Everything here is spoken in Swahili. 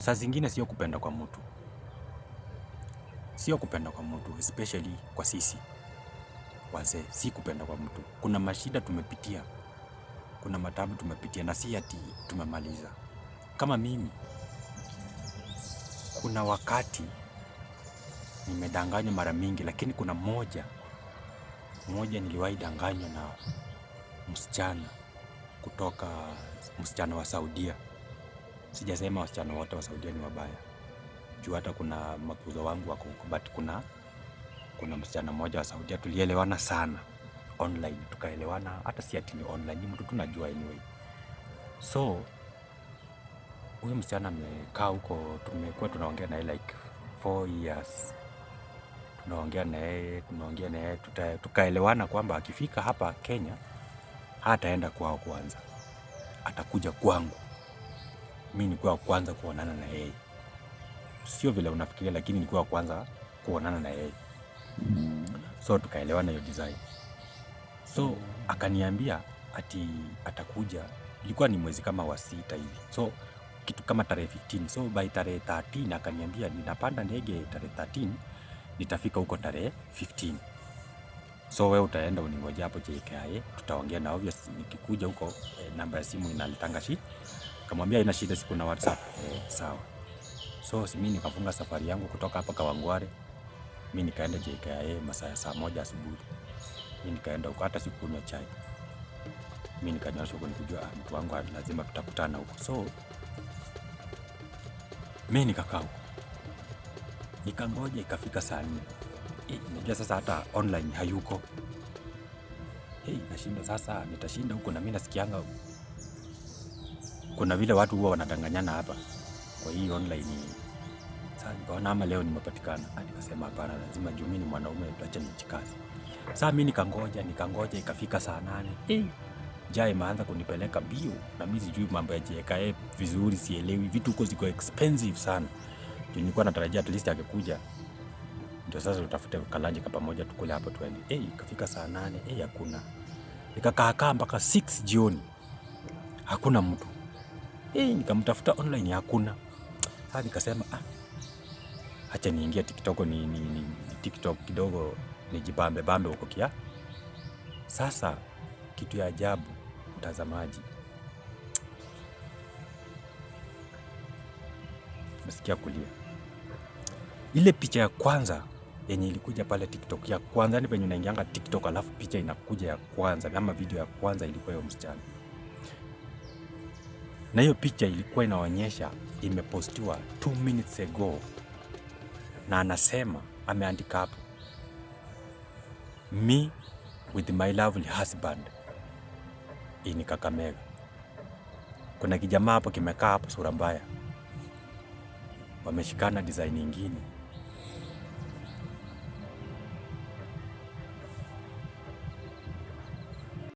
Saa zingine sio kupenda kwa mtu. Sio kupenda kwa mtu, especially kwa sisi wazee, si kupenda kwa mtu. Kuna mashida tumepitia, kuna matabu tumepitia na si ati tumemaliza. Kama mimi, kuna wakati nimedanganywa mara mingi, lakini kuna moja niliwahi danganywa na msichana kutoka msichana wa Saudia. Sijasema wasichana wote wa Saudia ni wabaya. Juu hata kuna makuzo wangu wako huko, but kuna msichana mmoja wa Saudia tulielewana sana online, tukaelewana hata si ati ni online, ni mtu tunajua anyway. So huyo msichana amekaa huko, tumekuwa tunaongea naye like 4 years. Tunaongea naye tukaelewana kwamba akifika hapa Kenya hataenda kwao kwanza, atakuja kwangu. Mimi nilikuwa kwanza kuonana na yeye. Sio vile unafikiria, lakini nilikuwa kwanza kuonana na yeye. So tukaelewana hiyo design. So akaniambia ati atakuja, ilikuwa ni mwezi kama wa 6 hivi. So kitu kama tarehe 15. So by tarehe 13 akaniambia ninapanda ndege tarehe 13, nitafika huko tarehe 15. So wewe utaenda uningoje hapo JKIA, tutaongea na obvious nikikuja huko namba ya simu inalitanga shi. Kamwambia haina shida, siku na WhatsApp. Sawa. So mimi nikafunga safari yangu kutoka hapa Kawangware. Mimi nikaenda JKIA masaa ya saa 1 asubuhi. Mimi nikaenda huko, hata sikunywa chai. Mimi nikanyosha huko nikijua mtu wangu lazima tutakutana huko. So mimi nikakaa huko, nikangoja ikafika saa 4. Najua sasa hata online hayuko. Nashinda sasa, nitashinda huko na mimi nasikianga kuna vile watu huwa wanadanganyana hapa kwa hii online. Sasa nikaona ama leo nimepatikana. Nikasema hapana, lazima juu mimi ni mwanaume, acha nijikaze. Sasa mimi nikangoja ikafika saa 8. Njaa imeanza kunipeleka mbio na mimi sijui mambo ya JKIA vizuri, sielewi. Vitu huko ziko expensive sana. Nilikuwa natarajia at least angekuja ndio sasa tutafute kalanje kwa pamoja tukule hapo tuende. Ikafika saa 8, hakuna. Nikakaa mpaka 6 jioni. Hakuna mtu. Nikamtafuta online, hakuna. Sasa nikasema acha niingie TikTok ni TikTok kidogo nijibambe huko kia. Sasa kitu ya ajabu, mtazamaji, nasikia kulia. Ile picha ya kwanza yenye ilikuja pale TikTok ya kwanza, ni penye unaingianga TikTok alafu picha inakuja ya kwanza ama video ya kwanza, ilikuwa hiyo msichana. Na hiyo picha ilikuwa inaonyesha imepostiwa 2 minutes ago, na anasema, ameandika hapo, me with my lovely husband in Kakamega. Kuna kijamaa hapo kimekaa hapo, sura mbaya, wameshikana design nyingine.